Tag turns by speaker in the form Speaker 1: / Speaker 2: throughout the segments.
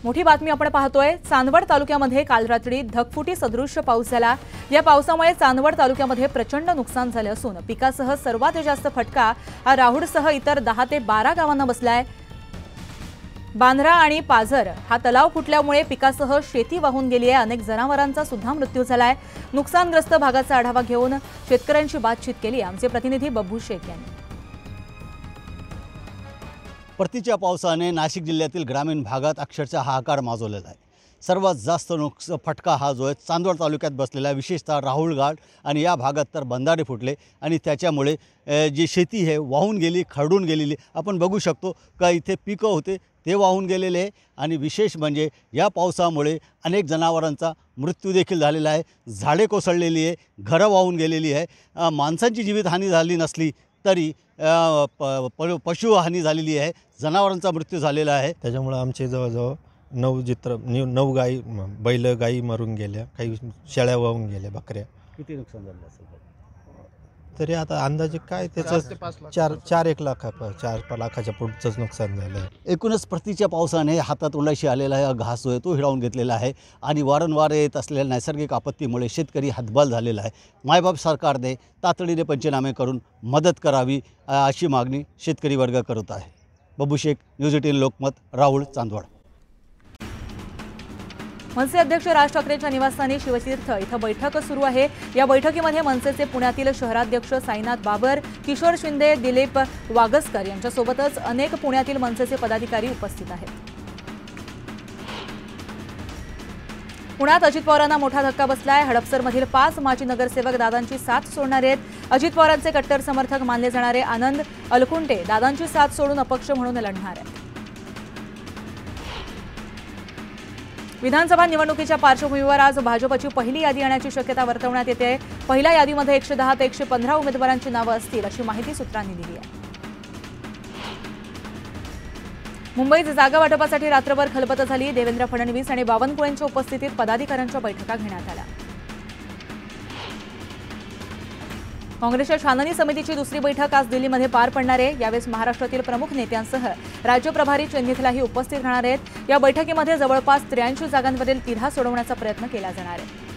Speaker 1: मोठी बातमी आपण पाहतोय। चांदवड तालुक्यामध्ये काल रात्री ढगफुटी सदृश्य पाऊस झाला। या पावसामुळे चांदवड तालुक्यामध्ये प्रचंड नुकसान झाले असून पिकासह सर्वात जास्त फटका हा राहुडसह इतर 10 ते 12 गावांना बसलाय। बांधरा आणि पाझर हा तलाव फुटल्यामुळे पिकासह शेती वाहून गेली आहे। अनेक जनावरांचा सुद्धा मृत्यू झालाय। नुकसानग्रस्त भागाचा आढावा घेऊन शेतकऱ्यांशी बातचीत केली आमचे प्रतिनिधी बब्बू शेख यांनी।
Speaker 2: परतीच्या पावसाने नाशिक जिल्ह्यातील ग्रामीण भागात अक्षरशः हाहाकार माजवलेला आहे। सर्वात जास्त फटका हा जो आहे चांदवड तालुक्यात बसलेला आहे। विशेषतः राहुळघाट आणि या भागात तर बंधारे फुटले आणि त्याच्यामुळे जी शेती आहे वाहून गेली, खरडून गेलेली आपण बघू शकतो का इथे पिकं होते ते वाहून गेलेले आहे। आणि विशेष म्हणजे या पावसामुळे अनेक जनावरांचा मृत्यू देखील झालेला आहे। झाडे कोसळलेली आहे, घरं वाहून गेलेली आहे। माणसांची जीवितहानी झाली नसली तरी पशुहानी झालेली आहे, जनावरांचा मृत्यू झालेला आहे।
Speaker 3: त्याच्यामुळे आमचे जवळजवळ 9 गाई बैल गाई मरून गेल्या, काही शेळ्या वाहून गेल्या, बकऱ्या।
Speaker 2: किती नुकसान झालं असेल
Speaker 3: तरी आता अंदाजे काय त्याचं 4-1 लाख 4 लाखाच्या पुढचंच नुकसान झालं आहे।
Speaker 2: एकूणच परतीच्या पावसाने हातात उलाशी आलेला आहे घास जो आहे तो हिरावून घेतलेला आहे आणि वारंवार येत असलेल्या नैसर्गिक आपत्तीमुळे शेतकरी हतबल झालेला आहे। मायबाप सरकारने तातडीने पंचनामे करून मदत करावी अशी मागणी शेतकरी वर्ग करत आहे। बब्बू शेख, न्यूज 18 लोकमत, राहुळ, चांदवड।
Speaker 1: मनसे अध्यक्ष राज ठाकरेंच्या निवासस्थानी शिवतीर्थ इथं बैठक सुरू आहे। या बैठकीमध्ये मनसेचे पुण्यातील शहराध्यक्ष साईनाथ बाबर, किशोर शिंदे, दिलीप वागसकर यांच्यासोबतच अनेक पुण्यातील मनसेचे पदाधिकारी उपस्थित आहेत। पुण्यात अजित पवारांना मोठा धक्का बसलाय। हडपसरमधील 5 माजी नगरसेवक दादांची साथ सोडणार आहेत। अजित पवारांचे कट्टर समर्थक मानले जाणारे आनंद अलकुंटे दादांची साथ सोडून अपक्ष म्हणून लढणार आहेत। विधानसभा निवडणुकीच्या पार्श्वभूमीवर आज भाजपची पहिली यादी येण्याची शक्यता वर्तवण्यात येते। पहिल्या यादीमध्ये 110 ते 115 उमेदवारांची नावे असतील अशी माहिती सूत्रांनी दिली आहे। मुंबईत जागा वाटपासाठी रात्रभर खलबत झाली। देवेंद्र फडणवीस आणि बावनकुळेंच्या उपस्थितीत पदाधिकाऱ्यांच्या बैठका घेण्यात आल्या। काँग्रेसच्या छाननी समितीची दुसरी बैठक आज दिल्लीमध्ये पार पडणार आहे। यावेळेस महाराष्ट्रातील प्रमुख नेत्यांसह राज्य प्रभारी चिन्हितलाही उपस्थित राहणार आहेत। या बैठकीमध्ये जवळपास 83 जागांवरील तिढा सोडवण्याचा प्रयत्न केला जाणार आहे।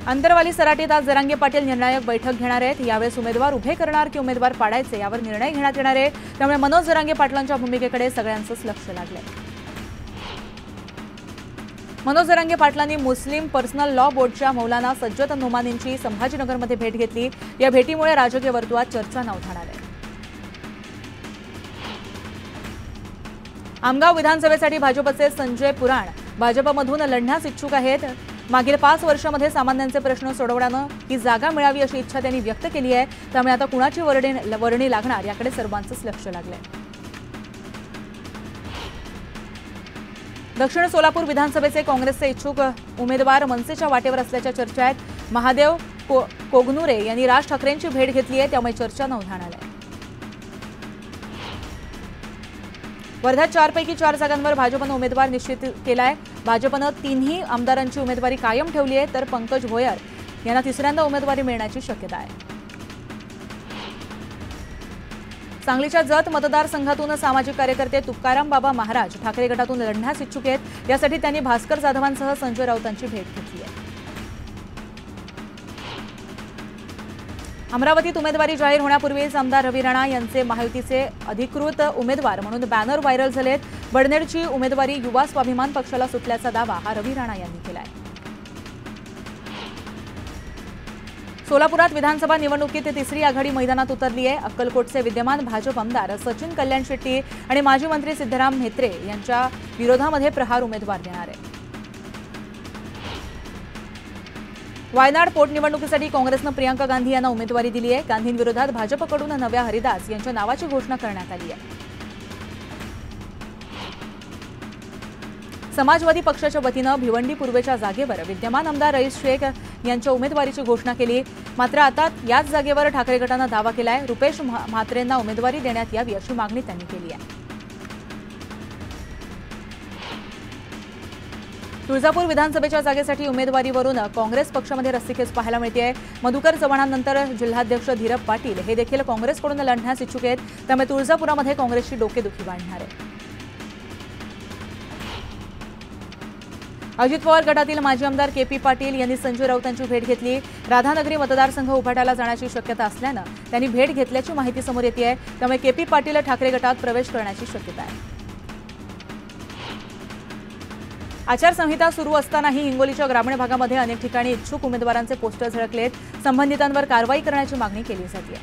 Speaker 1: अंतरवाली सराटीत आज जरांगे पाटील निर्णायक बैठक घेणार आहेत। यावेळेस उमेदवार उभे करणार की उमेदवार पाडायचे यावर निर्णय घेण्यात येणार आहे। त्यामुळे मनोज जरांगे पाटलांच्या भूमिकेकडे सगळ्यांचंच लक्ष लागलंय। मनोज जरांगे पाटलांनी मुस्लिम पर्सनल लॉ बोर्डच्या मौलाना सज्जद नोमानींची संभाजीनगरमध्ये भेट घेतली। या भेटीमुळे राजकीय वर्तुळात चर्चा उधाणार आहे। आमगाव विधानसभेसाठी भाजपचे संजय पुराण भाजपमधून लढण्यास इच्छुक आहेत। मागील 5 वर्षांमध्ये सामान्यांचे प्रश्न सोडवण्यानं ही जागा मिळावी अशी इच्छा त्यांनी व्यक्त केली आहे। त्यामुळे आता कुणाची वर्णी लागणार याकडे सर्वांचंच लक्ष लागलंय। दक्षिण सोलापूर विधानसभेचे काँग्रेसचे इच्छुक उमेदवार मनसेच्या वाटेवर असल्याच्या चर्चा आहेत। महादेव कोगनुरे यांनी राज ठाकरेंची भेट घेतली आहे, त्यामुळे चर्चा उधाणार आहे। वर्ध्यात 4 पैकी 4 जागांवर भाजपनं उमेदवार निश्चित केलाय। भाजपनं 3ही आमदारांची उमेदवारी कायम ठेवली आहे, तर पंकज भोयर यांना तिसऱ्यांदा उमेदवारी मिळण्याची शक्यता आहे। सांगलीच्या जत मतदारसंघातून सामाजिक कार्यकर्ते तुकाराम बाबा महाराज ठाकरे गटातून लढण्यास इच्छुक आहेत। यासाठी त्यांनी भास्कर जाधवांसह संजय राऊतांची भेट घेतली आहे। अमरावतीत उमेदवारी जाहीर होण्यापूर्वीच आमदार रवी राणा यांचे महायुतीचे अधिकृत उमेदवार म्हणून बॅनर व्हायरल झालेत। बडनेरची उमेदवारी युवा स्वाभिमान पक्षाला सुटल्याचा दावा हा रवी राणा यांनी केलाय। सोलापुरात विधानसभा निवडणुकीत तिसरी आघाडी मैदानात उतरली आहे। अक्कलकोटचे विद्यमान भाजप आमदार सचिन कल्याण शेट्टी आणि माजी मंत्री सिद्धराम म्हेत्रे यांच्या विरोधामध्ये प्रहार उमेदवार देणार आहे। वायनाड पोटनिवडणुकीसाठी काँग्रेसनं प्रियंका गांधी यांना उमेदवारी दिली आहे। गांधींविरोधात भाजपकडून नव्या हरिदास यांच्या नावाची घोषणा करण्यात आली आहे। समाजवादी पक्षाच्या वतीनं भिवंडी पूर्वेच्या जागेवर विद्यमान आमदार रईस शेख यांच्या उमेदवारीची घोषणा केली। मात्र आता याच जागेवर ठाकरे गटानं दावा केलाय। रुपेश म्हात्रेंना उमेदवारी देण्यात यावी अशी मागणी त्यांनी केली आहे। तुळजापूर विधानसभेच्या जागेसाठी उमेदवारीवरून काँग्रेस पक्षामध्ये रस्सीखेच पाहायला मिळते। मधुकर चव्हाणांनंतर जिल्हाध्यक्ष धीरब पाटील हे देखील काँग्रेसकडून लढण्यास इच्छुक आहेत, त्यामुळे तुळजापुरामध्ये काँग्रेसची डोकेदुखी वाढणार आहे। अजित पवार गटातील माजी आमदार के.पी. पाटील यांनी संजय राऊतांची भेट घेतली। राधानगरी मतदारसंघ उभाटायला जाण्याची शक्यता असल्यानं त्यांनी भेट घेतल्याची माहिती समोर येते आहे, त्यामुळे के.पी. पाटील ठाकरे गटात प्रवेश करण्याची शक्यता आहे। आचारसंहिता सुरू असतानाही हिंगोलीच्या ग्रामीण भागामध्ये अनेक ठिकाणी इच्छुक उमेदवारांचे पोस्टर झळकलेत। संबंधितांवर कारवाई करण्याची मागणी केली जाते।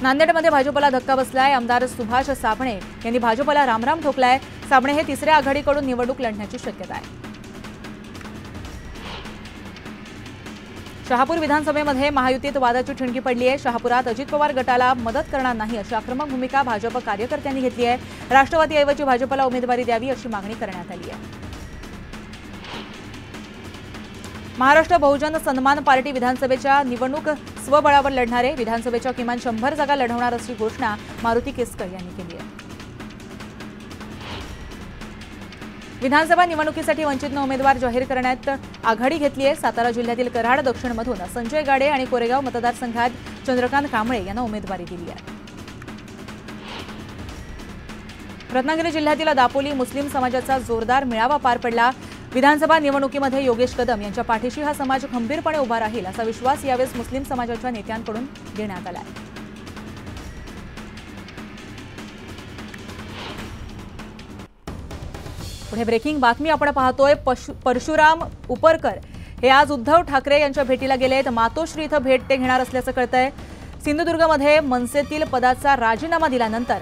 Speaker 1: नांदेडमध्ये भाजपला धक्का बसलाय। आमदार सुभाष साबणे यांनी भाजपला रामराम ठोकलाय। साबणे हे तिसऱ्या आघाडीकडून निवडणूक लढण्याची शक्यता आहे। शहापूर विधानसभेमध्ये महायुतीत वादाची ठिणगी पडली आहे। शहापुरात अजित पवार गटाला मदत करणार नाही अशी आक्रमक भूमिका भाजप कार्यकर्त्यांनी घेतली आहे। राष्ट्रवादीऐवजी भाजपला उमेदवारी द्यावी अशी मागणी करण्यात आली आहे। महाराष्ट्र बहुजन सन्मान पार्टी विधानसभेच्या निवडणूक स्वबळावर लढणार आहे। विधानसभेच्या किमान 100 जागा लढवणार अशी घोषणा मारुती केसकर यांनी केली आहे। विधानसभा निवडणुकीसाठी वंचितनं उमेदवार जाहीर करण्यात आघाडी घेतली आहे। सातारा जिल्ह्यातील कराड दक्षिणमधून संजय गाडे आणि कोरेगाव मतदारसंघात चंद्रकांत कांबळे यांना उमेदवारी दिली आहे। रत्नागिरी जिल्ह्यातील दापोली मुस्लिम समाजाचा जोरदार मेळावा पार पडला। विधानसभा निवडणुकीमध्ये योगेश कदम यांच्या पाठीशी हा समाज खंबीरपणे उभा राहील असा विश्वास यावेळी मुस्लिम समाजाच्या नेत्यांकडून देण्यात आला आहे। पुढे ब्रेकिंग बातमी आपण पाहतोय। परशुराम उपरकर हे आज उद्धव ठाकरे यांच्या भेटीला गेलेत। मातोश्री इथं भेट ते घेणार असल्याचं कळतंय। सिंधुदुर्गमध्ये मनसेतील पदाचा राजीनामा दिल्यानंतर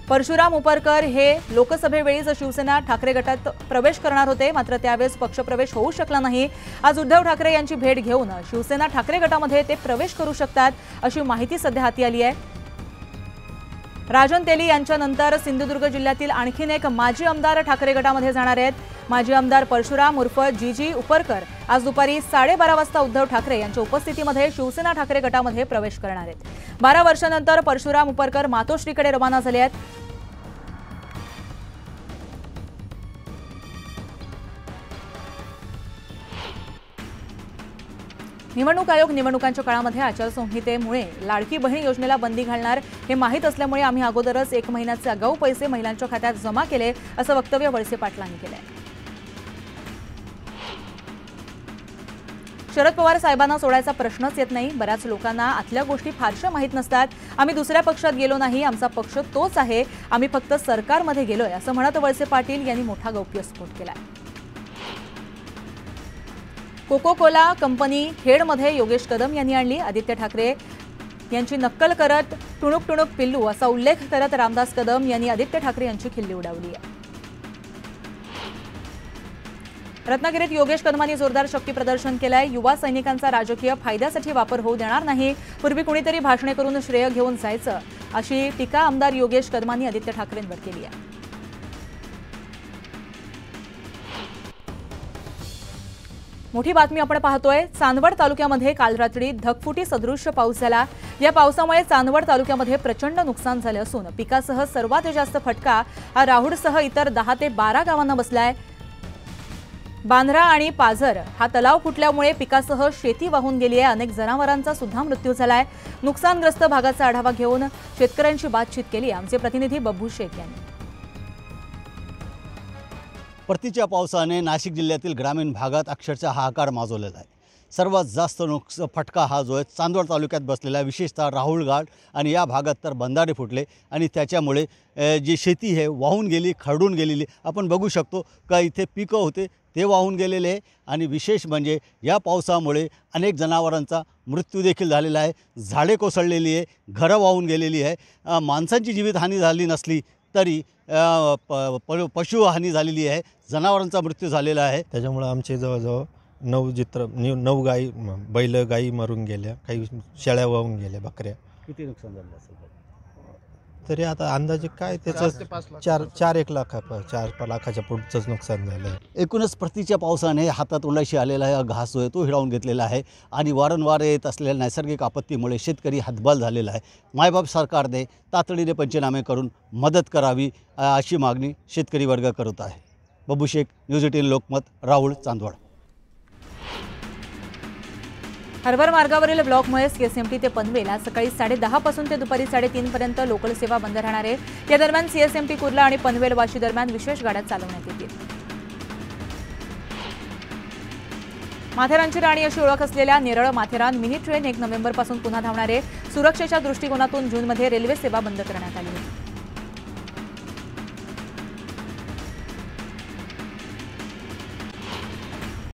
Speaker 1: परशुराम उपरकर हे लोकसभेवेळीच शिवसेना ठाकरे गटात प्रवेश करणार होते, मात्र त्यावेळेस पक्षप्रवेश होऊ शकला नाही। आज उद्धव ठाकरे यांची भेट घेऊन शिवसेना ठाकरे गटामध्ये ते प्रवेश करू शकतात अशी माहिती सध्या हाती आली आहे। राजन तेली यांच्यानंतर सिंधुदुर्ग जिल्ह्यातील आणखीन एक माजी आमदार ठाकरे गटामध्ये जाणार आहेत। माजी आमदार परशुराम उर्फ जीजी उपरकर आज दुपारी 12:30 वाजता उद्धव ठाकरे यांच्या उपस्थितीमध्ये शिवसेना ठाकरे गटामध्ये प्रवेश करणार आहेत। 12 वर्षांनंतर परशुराम उपरकर मातोश्रीकडे रवाना झाले आहेत। निवडणूक आयोग निवडणुकांच्या काळामध्ये आचारसंहितेमुळे लाडकी बहीण योजनेला बंदी घालणार हे माहीत असल्यामुळे आम्ही अगोदरच 1 महिन्याचे आगाऊ पैसे महिलांच्या खात्यात जमा केले असं वक्तव्य वळसे पाटलांनी केलंय। शरद पवार साहेबांना सोडायचा प्रश्नच येत नाही। बऱ्याच लोकांना आतल्या गोष्टी फारशा माहीत नसतात। आम्ही दुसऱ्या पक्षात गेलो नाही, आमचा पक्ष तोच आहे, आम्ही फक्त सरकारमध्ये गेलोय असं म्हणत वळसे पाटील यांनी मोठा गौप्यस्फोट केलाय। कोको कोला कंपनी खेडमध्ये योगेश कदम यांनी आणली। आदित्य ठाकरे यांची नक्कल करत टुणूक टुणूक पिल्लू असा उल्लेख करत रामदास कदम यांनी आदित्य ठाकरे यांची खिल्ली उडवली आहे। रत्नागिरीत योगेश कदमांनी जोरदार शक्ती प्रदर्शन केलंय। युवा सैनिकांचा राजकीय फायद्यासाठी वापर होऊ देणार नाही, पूर्वी कुणीतरी भाषणे करून श्रेय घेऊन जायचं अशी टीका आमदार योगेश कदमांनी आदित्य ठाकरेंवर केली आहे। मोठी बातमी आपण पाहतोय। चांदवड तालुक्यामध्ये काल रात्री ढगफुटी सदृश्य पाऊस झाला। या पावसामुळे चांदवड तालुक्यामध्ये प्रचंड नुकसान झाले असून पिकासह सर्वात जास्त फटका हा राहुडसह इतर 10 ते 12 गावांना बसलाय। बांधरा आणि पाझर हा तलाव फुटल्यामुळे पिकासह शेती वाहून गेली आहे। अनेक जनावरांचा सुद्धा मृत्यू झालाय। नुकसानग्रस्त भागाचा आढावा घेऊन शेतकऱ्यांशी बातचीत केली आमचे प्रतिनिधी बब्बू शेख यांनी।
Speaker 2: परतीच्या पावसाने नाशिक जिल्ह्यातील ग्रामीण भागात अक्षरशः हाहाकार माजवलेला आहे। सर्वात जास्त फटका हा जो आहे चांदवड तालुक्यात बसलेला, विशेषतः राहुळघाट आणि या भागात तर बंधारे फुटले आणि त्याच्यामुळे जी शेती आहे वाहून गेली, खरडून गेलेली आपण बघू शकतो का इथे पिकं होते ते वाहून गेलेले आहे। आणि विशेष म्हणजे या पावसामुळे अनेक जनावरांचा मृत्यू देखील झालेला आहे। झाडे कोसळलेली आहे, घरं वाहून गेलेली आहे। माणसांची जीवितहानी झाली नसली तरी पशुहानी झालेली आहे, जनावरांचा मृत्यू झालेला आहे।
Speaker 3: त्याच्यामुळे आमचे जवळजवळ 9 गाई बैल गाई मरून गेल्या, काही शेळ्या वाहून गेल्या, बकऱ्या।
Speaker 2: किती नुकसान झालं असेल?
Speaker 3: तरी आता अंदाजे काय त्याचं 4-1 लाख 4 लाखाच्या पुढचंच नुकसान झालं आहे.
Speaker 2: एकूणच प्रतीच्या पावसाने हातात उलाशी आलेला हा घास जो आहे तो हिरावून घेतलेला आहे आणि वारंवार येत असलेल्या नैसर्गिक आपत्तीमुळे शेतकरी हातबाल झालेला आहे. मायबाप सरकारने तातडीने पंचनामे करून मदत करावी अशी मागणी शेतकरी वर्ग करत आहे. बबू शेख, न्यूज 18 लोकमत, राहुळ, चांदवड.
Speaker 1: हार्बर मार्गावरील ब्लॉकमुळे सीएसएमटी ते पनवेल आज सकाळी 10:30 पासून ते दुपारी 3:30 पर्यंत लोकल सेवा बंद राहणार आहे. या दरम्यान सीएसएमटी कुर्ला आणि पनवेल वाशी दरम्यान विशेष गाड्या चालवण्यात येतील. माथेरानची राणी अशी ओळख असलेल्या नेरळ माथेरान मिनी ट्रेन 1 नोव्हेंबरपासून पुन्हा धावणार आहे. सुरक्षेच्या दृष्टिकोनातून जूनमध्ये रेल्वे सेवा बंद करण्यात आली होती.